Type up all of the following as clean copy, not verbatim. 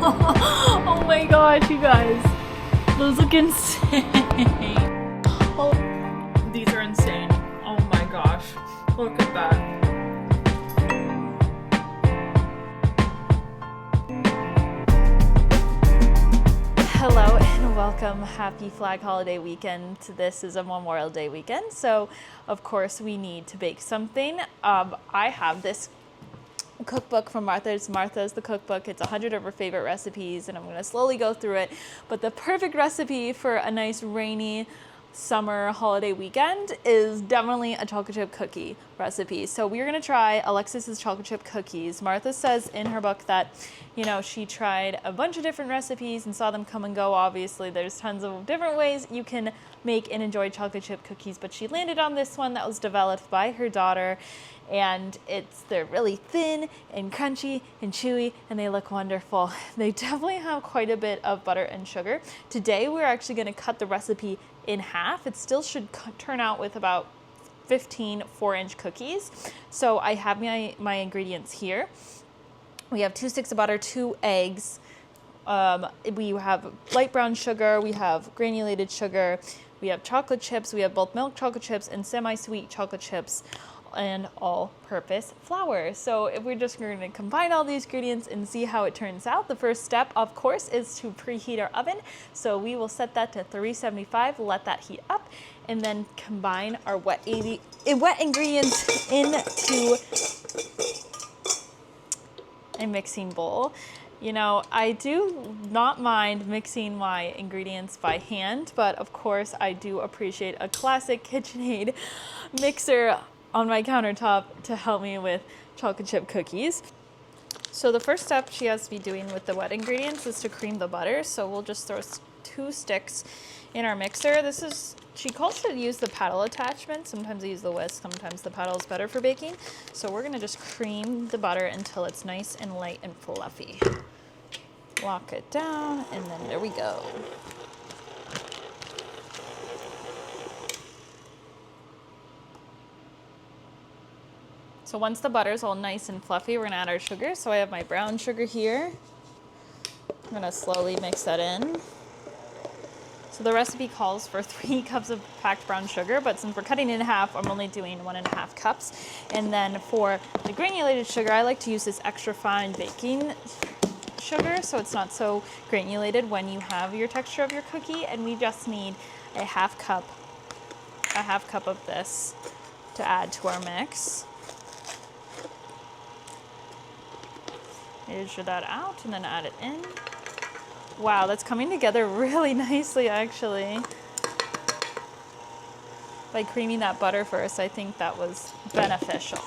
Oh my gosh, you guys. Those look insane. Oh, these are insane. Oh my gosh. Look at that. Hello and welcome. Happy Flag Holiday weekend. This is a Memorial Day weekend, so of course we need to bake something. I have this cookbook from Martha's the cookbook. It's 100 of her favorite recipes, and I'm going to slowly go through it. But the perfect recipe for a nice rainy summer holiday weekend is definitely a chocolate chip cookie recipe. So we're going to try Alexis's chocolate chip cookies. Martha says in her book that, you know, she tried a bunch of different recipes and saw them come and go. Obviously, there's tons of different ways you can make and enjoy chocolate chip cookies, but she landed on this one that was developed by her daughter. And they're really thin and crunchy and chewy, and they look wonderful. They definitely have quite a bit of butter and sugar. Today we're actually going to cut the recipe in half. It still should turn out with about 15 4-inch cookies. So I have my ingredients here. We have 2 sticks of butter, 2 eggs. We have light brown sugar. We have granulated sugar. We have chocolate chips. We have both milk chocolate chips and semi-sweet chocolate chips, and all-purpose flour. So if we're just going to combine all these ingredients and see how it turns out, the first step, of course, is to preheat our oven. So we will set that to 375, let that heat up, and then combine our wet ingredients into a mixing bowl. You know, I do not mind mixing my ingredients by hand, but of course I do appreciate a classic KitchenAid mixer on my countertop to help me with chocolate chip cookies. So the first step she has to be doing with the wet ingredients is to cream the butter. So we'll just throw 2 sticks in our mixer. She calls it use the paddle attachment. Sometimes I use the whisk, sometimes the paddle is better for baking. So we're gonna just cream the butter until it's nice and light and fluffy. Lock it down, and then there we go. So once the butter's all nice and fluffy, we're gonna add our sugar. So I have my brown sugar here. I'm gonna slowly mix that in. So the recipe calls for 3 cups of packed brown sugar, but since we're cutting it in half, I'm only doing 1.5 cups. And then for the granulated sugar, I like to use this extra fine baking sugar, so it's not so granulated when you have your texture of your cookie. And we just need a half cup of this to add to our mix. Measure that out and then add it in. Wow, that's coming together really nicely actually. By creaming that butter first, I think that was beneficial.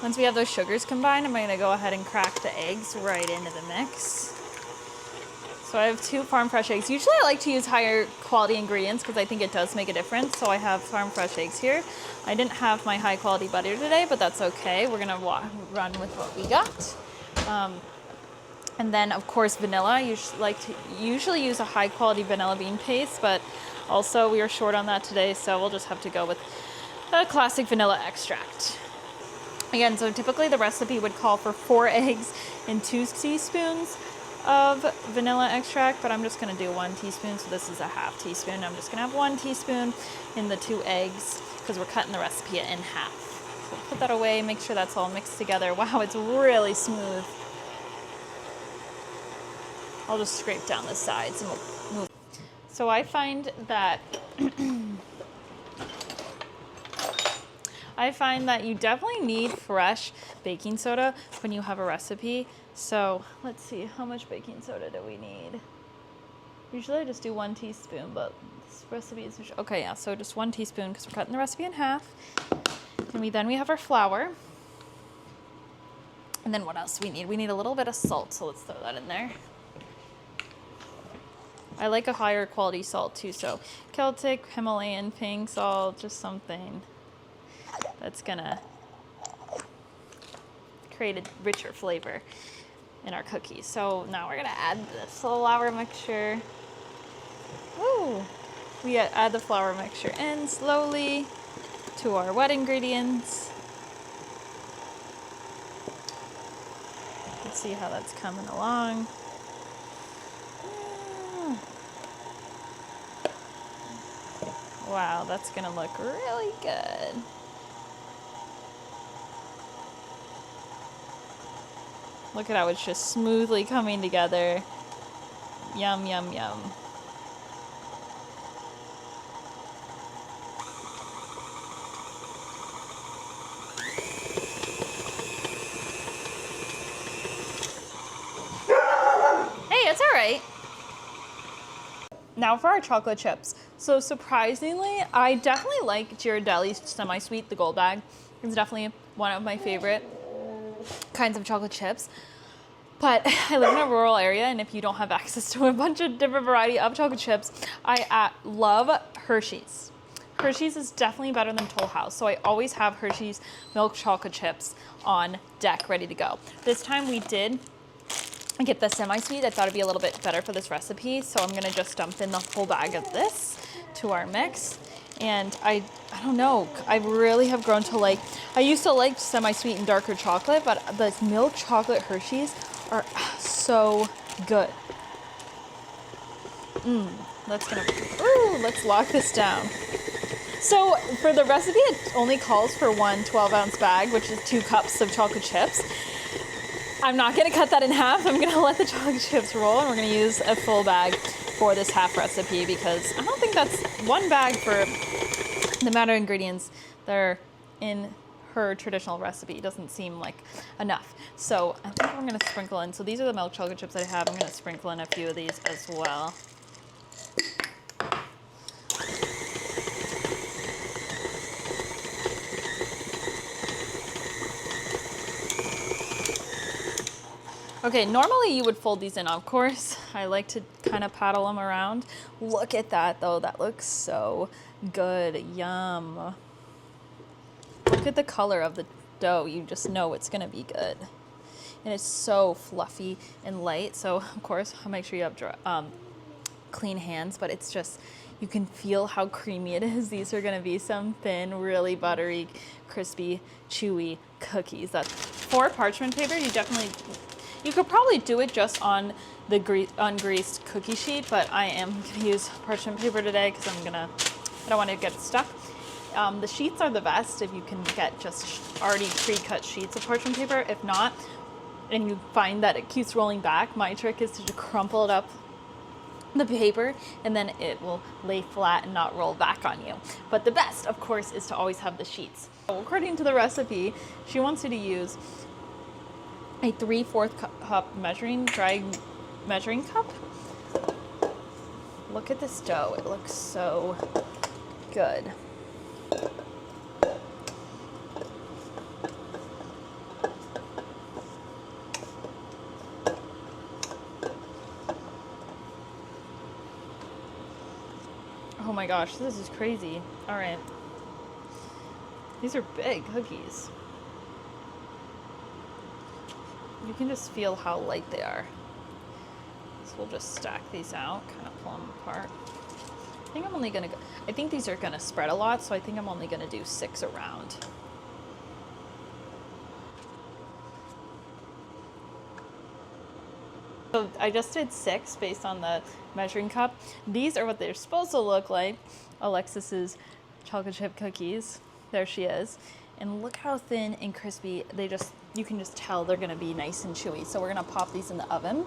Once we have those sugars combined, I'm going to go ahead and crack the eggs right into the mix. So I have 2 farm fresh eggs. Usually I like to use higher quality ingredients because I think it does make a difference. So I have farm fresh eggs here. I didn't have my high quality butter today, but that's okay. We're going to run with what we got. And then, of course, vanilla. I usually use a high-quality vanilla bean paste, but also we are short on that today, so we'll just have to go with a classic vanilla extract. Again, so typically the recipe would call for 4 eggs and 2 teaspoons of vanilla extract, but I'm just going to do 1 teaspoon, so this is a half teaspoon. I'm just going to have 1 teaspoon in the 2 eggs because we're cutting the recipe in half. So put that away, make sure that's all mixed together. Wow, it's really smooth. I'll just scrape down the sides and we'll move. So I find that you definitely need fresh baking soda when you have a recipe. So let's see, how much baking soda do we need? Usually I just do 1 teaspoon, but this recipe is, okay, yeah, so just 1 teaspoon because we're cutting the recipe in half. And then we have our flour. And then what else do we need? We need a little bit of salt, so let's throw that in there. I like a higher quality salt too, so Celtic, Himalayan, pink salt, just something that's gonna create a richer flavor in our cookies. So now we're gonna add the flour mixture. Ooh, we add the flour mixture in slowly to our wet ingredients. Let's see how that's coming along. Wow, that's gonna look really good. Look at how it's just smoothly coming together. Yum, yum, yum. Hey, it's all right. Now for our chocolate chips. So surprisingly, I definitely like Ghirardelli's semi-sweet, the gold bag. It's definitely one of my favorite kinds of chocolate chips. But I live in a rural area, and if you don't have access to a bunch of different variety of chocolate chips, I love Hershey's. Hershey's is definitely better than Toll House, so I always have Hershey's milk chocolate chips on deck ready to go. This time we did get the semi-sweet. I thought it'd be a little bit better for this recipe, so I'm gonna just dump in the whole bag of this to our mix. And I don't know, I really have grown to like, I used to like semi-sweet and darker chocolate, but the milk chocolate Hershey's are so good. Let's lock this down. So for the recipe, it only calls for one 12-ounce bag, which is 2 cups of chocolate chips. I'm not gonna cut that in half. I'm gonna let the chocolate chips roll, and we're gonna use a full bag for this half recipe because I don't think that's one bag for the amount of ingredients that are in her traditional recipe. Doesn't seem like enough. So I think we're gonna sprinkle in. So these are the milk chocolate chips that I have. I'm gonna sprinkle in a few of these as well. Okay, normally you would fold these in, of course. I like to kind of paddle them around. Look at that though, that looks so good, yum. Look at the color of the dough, you just know it's gonna be good. And it's so fluffy and light, so of course, I'll make sure you have dry, clean hands, but it's just, you can feel how creamy it is. These are gonna be some thin, really buttery, crispy, chewy cookies. That's for parchment paper, you could probably do it just on the ungreased cookie sheet, but I am gonna use parchment paper today because I don't want to get stuck. The sheets are the best if you can get just already pre-cut sheets of parchment paper. If not, and you find that it keeps rolling back, my trick is to just crumple it up the paper, and then it will lay flat and not roll back on you. But the best, of course, is to always have the sheets. So according to the recipe, she wants you to use a 3/4 cup dry measuring cup. Look at this dough, it looks so good. Oh my gosh, this is crazy. All right, these are big cookies. You can just feel how light they are. So we'll just stack these out, kind of pull them apart. I think these are gonna spread a lot, so I think I'm only gonna do 6 around. So I just did 6 based on the measuring cup. These are what they're supposed to look like. Alexis's chocolate chip cookies. There she is. And look how thin and crispy you can just tell they're gonna be nice and chewy. So we're gonna pop these in the oven.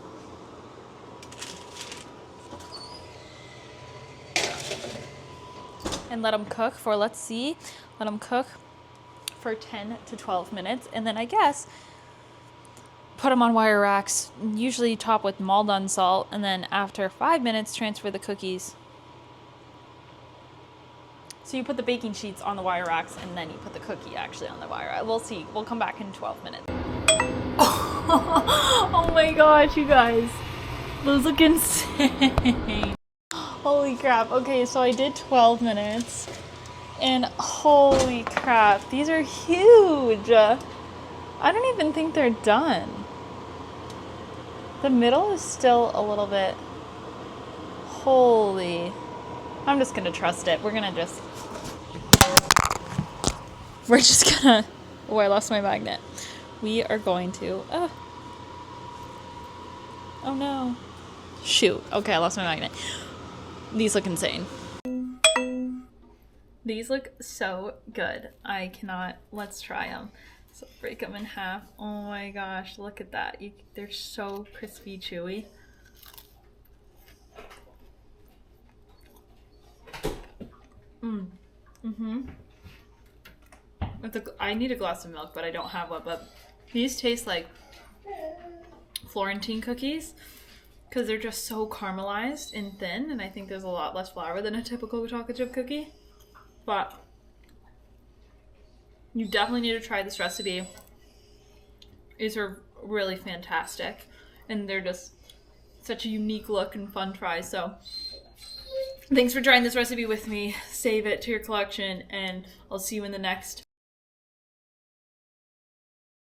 And let them cook for, let them cook for 10 to 12 minutes. And then I guess, put them on wire racks, usually top with Maldon salt. And then after 5 minutes, transfer the cookies. So you put the baking sheets on the wire racks, and then you put the cookie actually on the wire rack. We'll see. We'll come back in 12 minutes. Oh my gosh, you guys. Those look insane. Holy crap. Okay, so I did 12 minutes. And holy crap, these are huge. I don't even think they're done. The middle is still a little bit... Holy... I'm just gonna trust it. We're just gonna, oh, I lost my magnet. We are going to, oh no. Shoot, okay, I lost my magnet. These look insane. These look so good. I cannot. Let's try them. So break them in half. Oh my gosh, look at that. They're so crispy, chewy. I need a glass of milk, but I don't have one. But these taste like Florentine cookies because they're just so caramelized and thin, and I think there's a lot less flour than a typical chocolate chip cookie. But you definitely need to try this recipe. These are really fantastic, and they're just such a unique look and fun try. So thanks for trying this recipe with me. Save it to your collection, and I'll see you in the next